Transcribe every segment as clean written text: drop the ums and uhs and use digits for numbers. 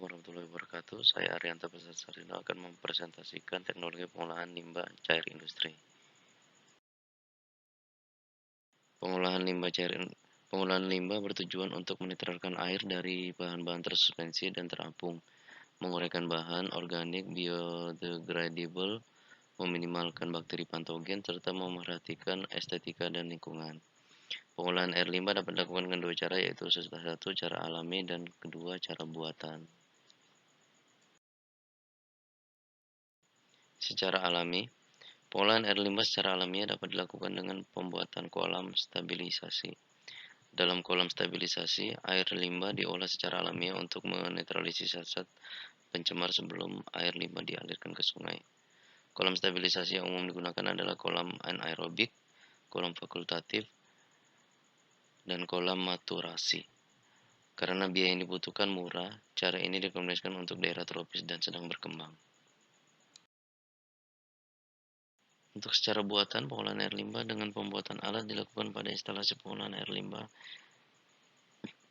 warahmatullahi wabarakatuh. Saya Arianta Pesasarino akan mempresentasikan teknologi pengolahan limbah cair industri. Pengolahan limbah bertujuan untuk menetralkan air dari bahan-bahan tersuspensi dan terapung, menguraikan bahan organik biodegradable, meminimalkan bakteri patogen, serta memerhatikan estetika dan lingkungan. Pengolahan air limbah dapat dilakukan dengan dua cara, yaitu satu cara alami dan kedua cara buatan. Secara alami, pengolahan air limbah secara alamiah dapat dilakukan dengan pembuatan kolam stabilisasi. Dalam kolam stabilisasi, air limbah diolah secara alamiah untuk menetralisir zat pencemar sebelum air limbah dialirkan ke sungai. Kolam stabilisasi yang umum digunakan adalah kolam anaerobik, kolam fakultatif, dan kolam maturasi. Karena biaya yang dibutuhkan murah, cara ini direkomendasikan untuk daerah tropis dan sedang berkembang. Untuk secara buatan, pengolahan air limbah dengan pembuatan alat dilakukan pada instalasi pengolahan air limbah.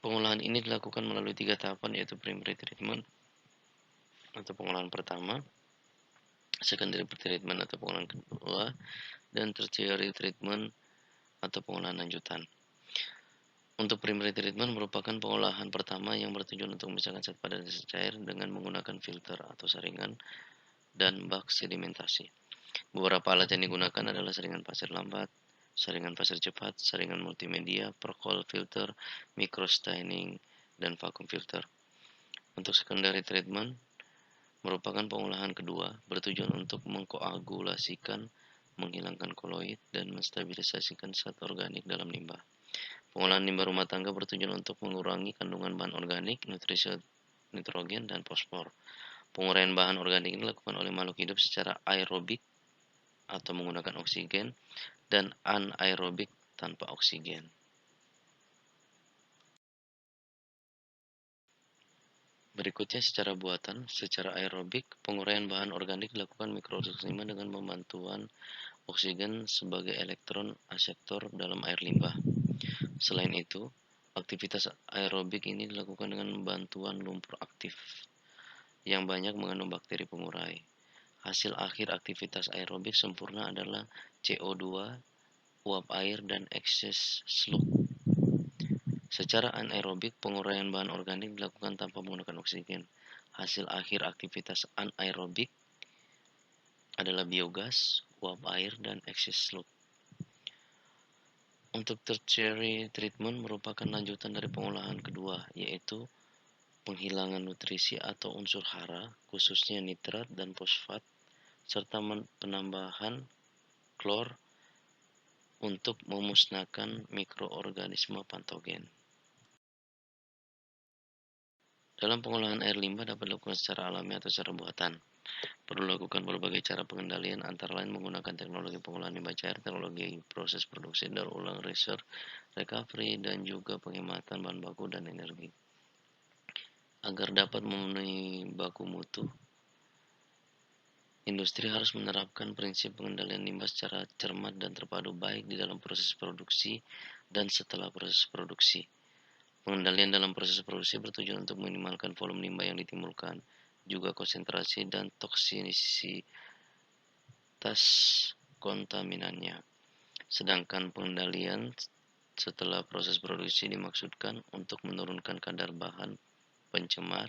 Pengolahan ini dilakukan melalui 3 tahapan, yaitu primary treatment atau pengolahan pertama, secondary treatment atau pengolahan kedua, dan tertiary treatment atau pengolahan lanjutan. Untuk primary treatment merupakan pengolahan pertama yang bertujuan untuk memisahkan zat padat dan zat cair dengan menggunakan filter atau saringan dan bak sedimentasi. Beberapa alat yang digunakan adalah saringan pasir lambat, saringan pasir cepat, saringan multimedia, perkol filter, microstaining, dan vacuum filter. Untuk secondary treatment merupakan pengolahan kedua, bertujuan untuk mengkoagulasikan, menghilangkan koloid, dan menstabilisasikan zat organik dalam limbah. Pengolahan limbah rumah tangga bertujuan untuk mengurangi kandungan bahan organik, nutrisi nitrogen, dan fosfor. Penguraian bahan organik ini dilakukan oleh makhluk hidup secara aerobik atau menggunakan oksigen dan anaerobik tanpa oksigen. Berikutnya secara buatan, secara aerobik, penguraian bahan organik dilakukan mikroorganisme dengan membantuan oksigen sebagai elektron aseptor dalam air limbah. Selain itu, aktivitas aerobik ini dilakukan dengan bantuan lumpur aktif yang banyak mengandung bakteri pengurai. Hasil akhir aktivitas aerobik sempurna adalah CO2, uap air, dan ekses slug. Secara anaerobik, penguraian bahan organik dilakukan tanpa menggunakan oksigen. Hasil akhir aktivitas anaerobik adalah biogas, uap air, dan ekses slug. Untuk tertiary treatment merupakan lanjutan dari pengolahan kedua, yaitu penghilangan nutrisi atau unsur hara, khususnya nitrat dan fosfat, serta penambahan klor untuk memusnahkan mikroorganisme patogen. Dalam pengolahan air limbah dapat dilakukan secara alami atau secara buatan. Perlu dilakukan berbagai cara pengendalian, antara lain menggunakan teknologi pengolahan limbah cair, teknologi proses produksi daur ulang, research, recovery, dan juga penghematan bahan baku dan energi. Agar dapat memenuhi baku mutu, industri harus menerapkan prinsip pengendalian limbah secara cermat dan terpadu, baik di dalam proses produksi dan setelah proses produksi. Pengendalian dalam proses produksi bertujuan untuk meminimalkan volume limbah yang ditimbulkan, juga konsentrasi dan toksisitas kontaminannya. Sedangkan pengendalian setelah proses produksi dimaksudkan untuk menurunkan kadar bahan pencemar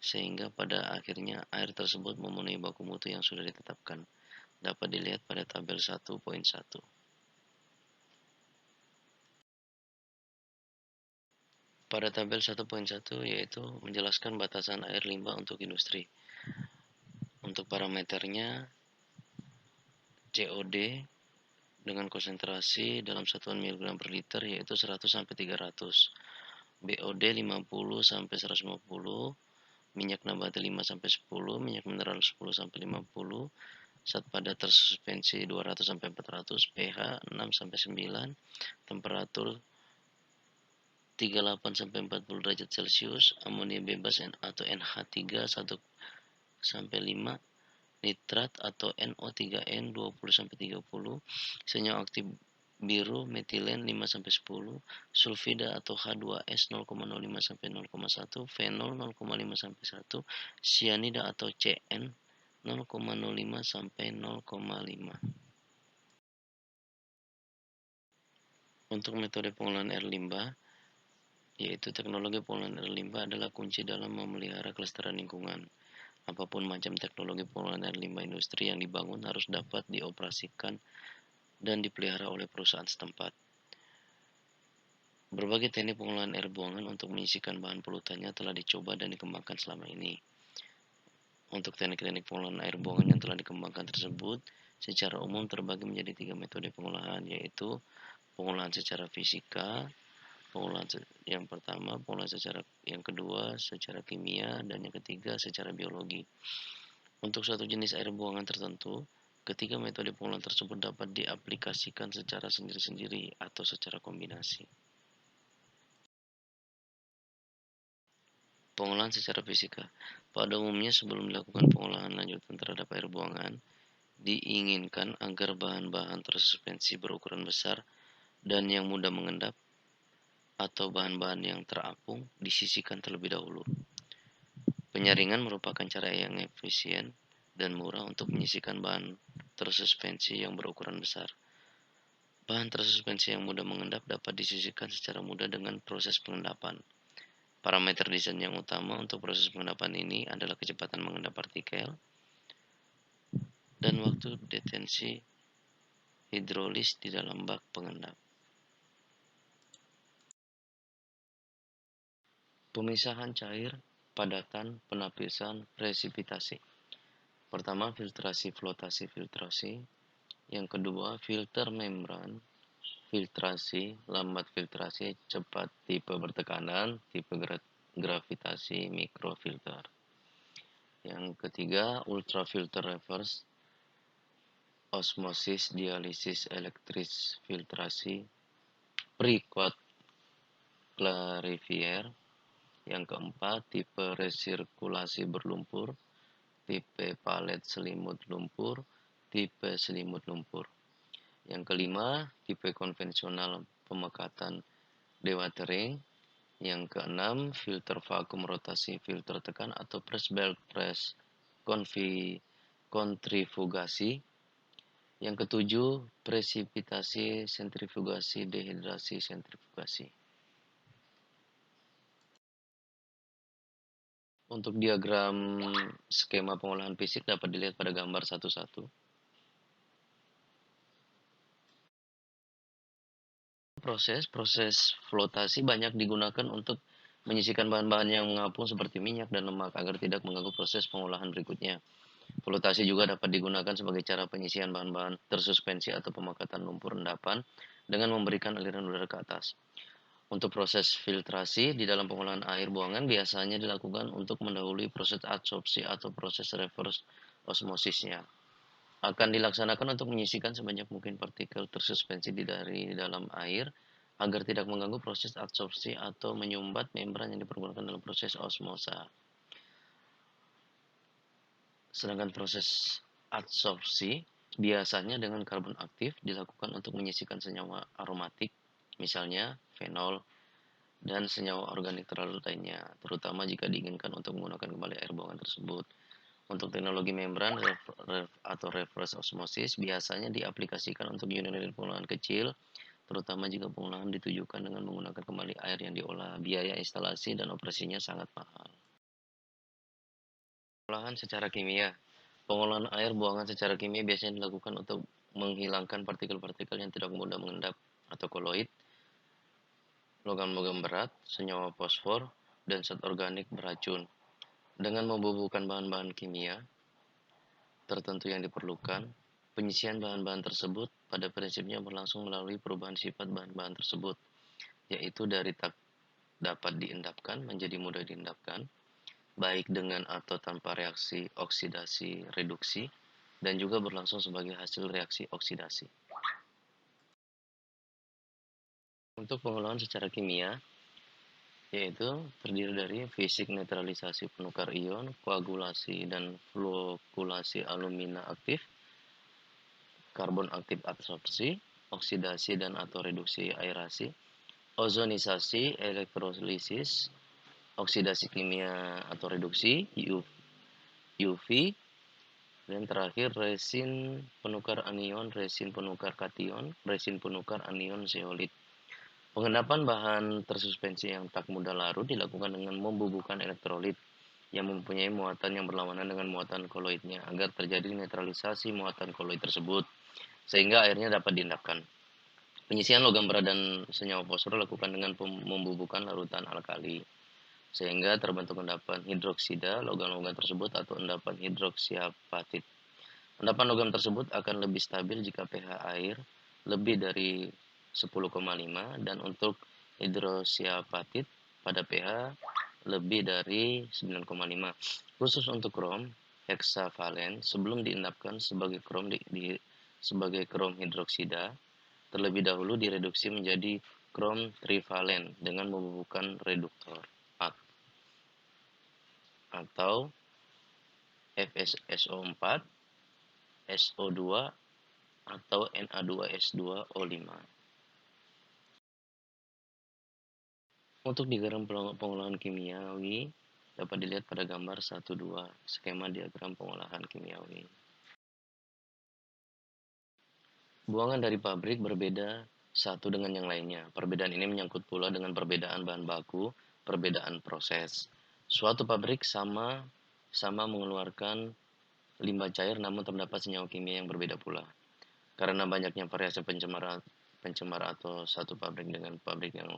sehingga pada akhirnya air tersebut memenuhi baku mutu yang sudah ditetapkan. Dapat dilihat pada tabel 1.1. Pada tabel 1.1 yaitu menjelaskan batasan air limbah untuk industri. Untuk parameternya COD dengan konsentrasi dalam satuan miligram per liter yaitu 100 sampai 300, BOD 50 sampai 150, minyak nabati 5 sampai 10, minyak mineral 10 sampai 50, zat padat tersuspensi 200 sampai 400, pH 6 sampai 9, temperatur 38 sampai 40 derajat Celcius, amonia bebas atau NH3 1 sampai 5, nitrat atau NO3N 20 sampai 30, senyawa aktif biru metilen 5-10, sulfida atau H2S 0,05-0,1, fenol 0,5-1, sianida atau CN 0,05-0,5. Untuk metode pengolahan air limbah, yaitu teknologi pengolahan air limbah adalah kunci dalam memelihara kelestarian lingkungan. Apapun macam teknologi pengolahan air limbah industri yang dibangun harus dapat dioperasikan dan dipelihara oleh perusahaan setempat. Berbagai teknik pengolahan air buangan untuk menyisihkan bahan polutannya telah dicoba dan dikembangkan selama ini. Untuk teknik-teknik pengolahan air buangan yang telah dikembangkan tersebut, secara umum terbagi menjadi 3 metode pengolahan, yaitu pengolahan secara fisika, pengolahan yang pertama, pengolahan secara yang kedua secara kimia, dan yang ketiga secara biologi. Untuk suatu jenis air buangan tertentu, ketiga metode pengolahan tersebut dapat diaplikasikan secara sendiri-sendiri atau secara kombinasi. Pengolahan secara fisika. Pada umumnya sebelum dilakukan pengolahan lanjutan terhadap air buangan, diinginkan agar bahan-bahan tersuspensi berukuran besar dan yang mudah mengendap atau bahan-bahan yang terapung disisihkan terlebih dahulu. Penyaringan merupakan cara yang efisien dan murah untuk menyisihkan bahan tersuspensi yang berukuran besar. Bahan tersuspensi yang mudah mengendap dapat disisihkan secara mudah dengan proses pengendapan. Parameter desain yang utama untuk proses pengendapan ini adalah kecepatan mengendap partikel dan waktu detensi hidrolis di dalam bak pengendap. Pemisahan cair, padatan, penapisan, presipitasi. Pertama, filtrasi, flotasi, filtrasi. Yang kedua, filter membran, filtrasi, lambat filtrasi, cepat, tipe bertekanan, tipe gravitasi, mikrofilter. Yang ketiga, ultrafilter reverse, osmosis, dialisis, elektris, filtrasi, pre-coat clarifier. Yang keempat, tipe resirkulasi berlumpur, tipe palet selimut lumpur, tipe selimut lumpur. Yang kelima, tipe konvensional pemekatan dewatering. Yang keenam, filter vakum rotasi filter tekan atau press belt press kontrifugasi. Yang ketujuh, presipitasi sentrifugasi dehidrasi sentrifugasi. Untuk diagram skema pengolahan fisik dapat dilihat pada gambar 1-1. Proses flotasi banyak digunakan untuk menyisihkan bahan-bahan yang mengapung seperti minyak dan lemak agar tidak mengganggu proses pengolahan berikutnya. Flotasi juga dapat digunakan sebagai cara penyisihan bahan-bahan tersuspensi atau pemakatan lumpur endapan dengan memberikan aliran udara ke atas. Untuk proses filtrasi di dalam pengolahan air buangan biasanya dilakukan untuk mendahului proses adsorpsi atau proses reverse osmosisnya. Akan dilaksanakan untuk menyisihkan sebanyak mungkin partikel tersuspensi dari dalam air agar tidak mengganggu proses adsorpsi atau menyumbat membran yang dipergunakan dalam proses osmosa. Sedangkan proses adsorpsi biasanya dengan karbon aktif dilakukan untuk menyisihkan senyawa aromatik, misalnya fenol, dan senyawa organik terlarut lainnya, terutama jika diinginkan untuk menggunakan kembali air buangan tersebut. Untuk teknologi membran atau reverse osmosis biasanya diaplikasikan untuk unit-unit pengolahan kecil, terutama jika pengolahan ditujukan dengan menggunakan kembali air yang diolah. Biaya instalasi dan operasinya sangat mahal. Pengolahan secara kimia. Pengolahan air buangan secara kimia biasanya dilakukan untuk menghilangkan partikel-partikel yang tidak mudah mengendap atau koloid, logam-logam berat, senyawa fosfor, dan zat organik beracun. Dengan membubuhkan bahan-bahan kimia tertentu yang diperlukan, penyisian bahan-bahan tersebut pada prinsipnya berlangsung melalui perubahan sifat bahan-bahan tersebut, yaitu dari tak dapat diendapkan menjadi mudah diendapkan, baik dengan atau tanpa reaksi oksidasi reduksi, dan juga berlangsung sebagai hasil reaksi oksidasi. Untuk pengolahan secara kimia, yaitu terdiri dari fisik netralisasi penukar ion, koagulasi dan flokulasi alumina aktif, karbon aktif adsorpsi, oksidasi dan atau reduksi aerasi, ozonisasi, elektrolisis, oksidasi kimia atau reduksi, UV, dan terakhir resin penukar anion, resin penukar kation, resin penukar anion zeolit. Pengendapan bahan tersuspensi yang tak mudah larut dilakukan dengan membubuhkan elektrolit yang mempunyai muatan yang berlawanan dengan muatan koloidnya agar terjadi netralisasi muatan koloid tersebut sehingga airnya dapat diendapkan. Penyisian logam berat dan senyawa fosfor dilakukan dengan membubuhkan larutan alkali sehingga terbentuk endapan hidroksida logam-logam tersebut atau endapan hidroksiapatit. Endapan logam tersebut akan lebih stabil jika pH air lebih dari 10,5 dan untuk hidroksiapatit pada pH lebih dari 9,5. Khusus untuk krom heksavalen sebelum diendapkan sebagai sebagai krom hidroksida, terlebih dahulu direduksi menjadi krom trivalen dengan membubuhkan reduktor atau FSSO4, SO2 atau Na2S2O5. Untuk diagram pengolahan kimiawi dapat dilihat pada gambar 1-2, skema diagram pengolahan kimiawi. Buangan dari pabrik berbeda satu dengan yang lainnya. Perbedaan ini menyangkut pula dengan perbedaan bahan baku, perbedaan proses. Suatu pabrik sama mengeluarkan limbah cair namun terdapat senyawa kimia yang berbeda pula. Karena banyaknya variasi pencemar atau satu pabrik dengan pabrik yang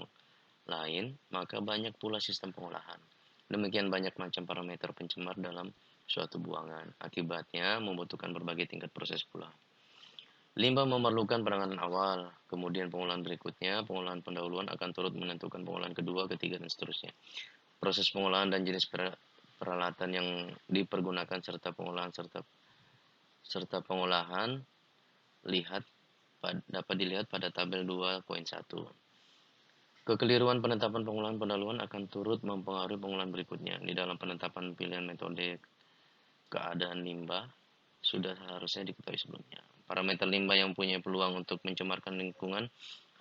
lain, maka banyak pula sistem pengolahan. Demikian banyak macam parameter pencemar dalam suatu buangan. Akibatnya membutuhkan berbagai tingkat proses pula. Limbah memerlukan penanganan awal, kemudian pengolahan berikutnya, pengolahan pendahuluan akan turut menentukan pengolahan kedua, ketiga, dan seterusnya. Proses pengolahan dan jenis peralatan yang dipergunakan serta pengolahan dapat dilihat pada tabel 2.1. Kekeliruan penetapan pengolahan pendahuluan akan turut mempengaruhi pengolahan berikutnya. Di dalam penetapan pilihan metode keadaan limbah sudah seharusnya diketahui sebelumnya. Parameter limbah yang punya peluang untuk mencemarkan lingkungan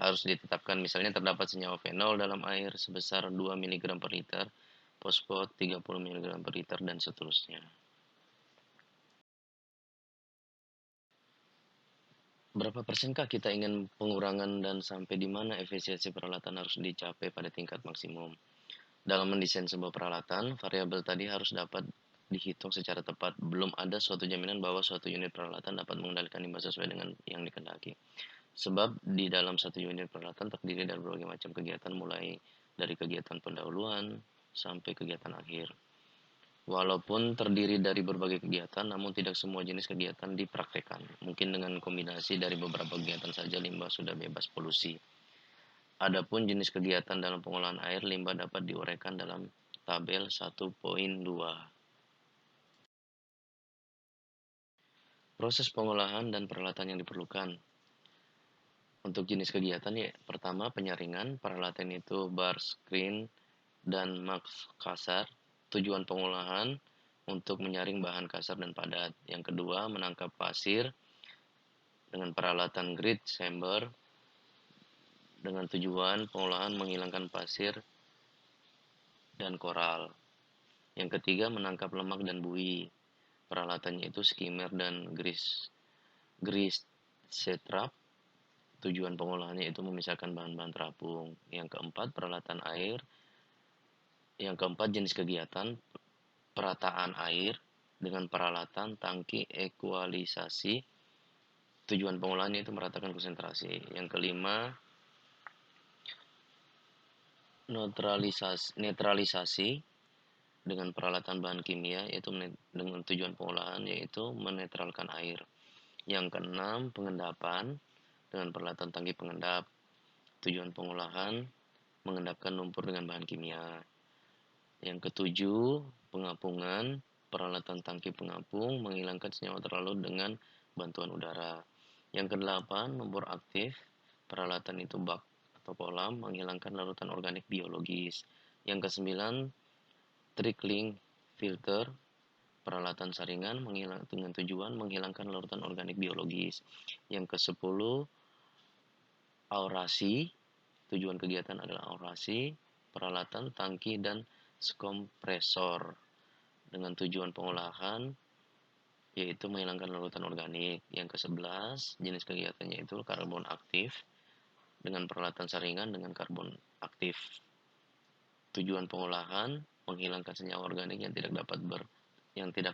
harus ditetapkan. Misalnya terdapat senyawa fenol dalam air sebesar 2 mg per liter, fosfat 30 mg per liter, dan seterusnya. Berapa persenkah kita ingin pengurangan dan sampai di mana efisiensi peralatan harus dicapai pada tingkat maksimum? Dalam mendesain sebuah peralatan, variabel tadi harus dapat dihitung secara tepat. Belum ada suatu jaminan bahwa suatu unit peralatan dapat mengendalikan limbah sesuai dengan yang dikehendaki. Sebab di dalam satu unit peralatan terdiri dari berbagai macam kegiatan mulai dari kegiatan pendahuluan sampai kegiatan akhir. Walaupun terdiri dari berbagai kegiatan, namun tidak semua jenis kegiatan dipraktekkan. Mungkin dengan kombinasi dari beberapa kegiatan saja limbah sudah bebas polusi. Adapun jenis kegiatan dalam pengolahan air limbah dapat diuraikan dalam tabel 1.2. Proses pengolahan dan peralatan yang diperlukan. Untuk jenis kegiatan ya, pertama penyaringan, peralatan itu bar, screen, dan max kasar. Tujuan pengolahan untuk menyaring bahan kasar dan padat. Yang kedua, menangkap pasir dengan peralatan grit chamber dengan tujuan pengolahan menghilangkan pasir dan koral. Yang ketiga, menangkap lemak dan buih. Peralatannya itu skimmer dan grease setrap. Tujuan pengolahannya itu memisahkan bahan-bahan terapung. Yang keempat, peralatan air. Yang keempat, jenis kegiatan perataan air dengan peralatan tangki ekualisasi. Tujuan pengolahannya itu meratakan konsentrasi. Yang kelima, netralisasi dengan peralatan bahan kimia, yaitu dengan tujuan pengolahan yaitu menetralkan air. Yang keenam, pengendapan dengan peralatan tangki pengendap. Tujuan pengolahan mengendapkan lumpur dengan bahan kimia. Yang ketujuh, pengapungan, peralatan tangki pengapung menghilangkan senyawa terlarut dengan bantuan udara. Yang kedelapan, nombor aktif, peralatan itu bak atau kolam menghilangkan larutan organik biologis. Yang kesembilan, trickling filter, peralatan saringan dengan tujuan menghilangkan larutan organik biologis. Yang kesepuluh, aurasi, tujuan kegiatan adalah aurasi, peralatan, tangki, dan skompresor. Dengan tujuan pengolahan, yaitu menghilangkan larutan organik. Yang ke-11, jenis kegiatannya itu karbon aktif, dengan peralatan saringan dengan karbon aktif. Tujuan pengolahan, menghilangkan senyawa organik yang tidak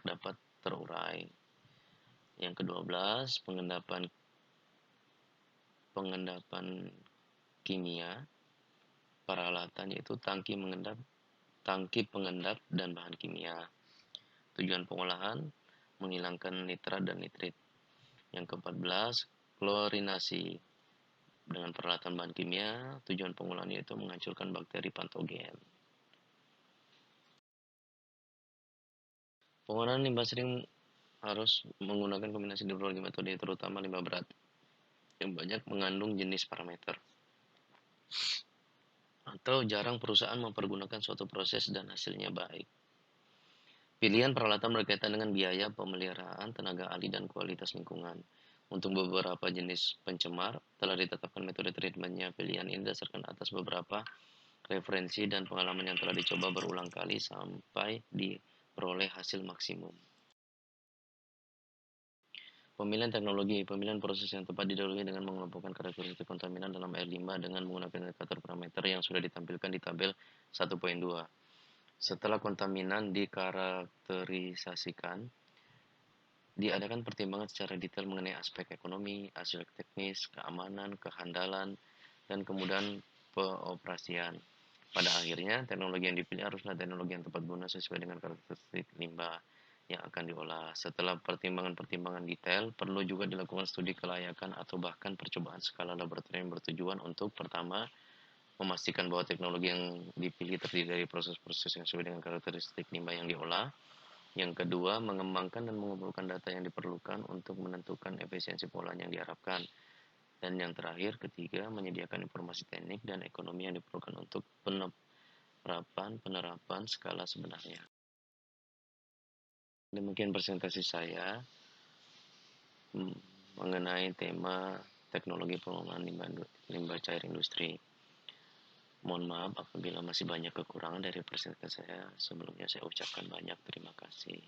dapat terurai. Yang ke-12, pengendapan kimia, peralatan yaitu tangki pengendap dan bahan kimia. Tujuan pengolahan, menghilangkan nitrat dan nitrit. Yang ke-14, klorinasi dengan peralatan bahan kimia. Tujuan pengolahan yaitu menghancurkan bakteri patogen. Pengolahan limbah sering harus menggunakan kombinasi berbagai metode, terutama limbah berat yang banyak mengandung jenis parameter. Atau jarang perusahaan mempergunakan suatu proses dan hasilnya baik. Pilihan peralatan berkaitan dengan biaya pemeliharaan, tenaga ahli, dan kualitas lingkungan. Untuk beberapa jenis pencemar, telah ditetapkan metode treatmentnya. Pilihan ini didasarkan atas beberapa referensi dan pengalaman yang telah dicoba berulang kali sampai diperoleh hasil maksimum. Pemilihan teknologi. Pemilihan proses yang tepat didahului dengan mengelompokkan karakteristik kontaminan dalam air limbah dengan menggunakan indikator parameter yang sudah ditampilkan di tabel 1.2. Setelah kontaminan dikarakterisasikan, diadakan pertimbangan secara detail mengenai aspek ekonomi, aspek teknis, keamanan, kehandalan, dan kemudahan pengoperasian. Pada akhirnya, teknologi yang dipilih haruslah teknologi yang tepat guna sesuai dengan karakteristik limbah yang akan diolah. Setelah pertimbangan-pertimbangan detail, perlu juga dilakukan studi kelayakan atau bahkan percobaan skala laboratorium bertujuan untuk pertama, memastikan bahwa teknologi yang dipilih terdiri dari proses-proses yang sesuai dengan karakteristik limbah yang diolah. Yang kedua, mengembangkan dan mengumpulkan data yang diperlukan untuk menentukan efisiensi pengolahan yang diharapkan. Dan yang terakhir, ketiga, menyediakan informasi teknik dan ekonomi yang diperlukan untuk penerapan skala sebenarnya. Demikian presentasi saya mengenai tema teknologi pengolahan limbah cair industri. Mohon maaf apabila masih banyak kekurangan dari presentasi saya. Sebelumnya saya ucapkan banyak terima kasih.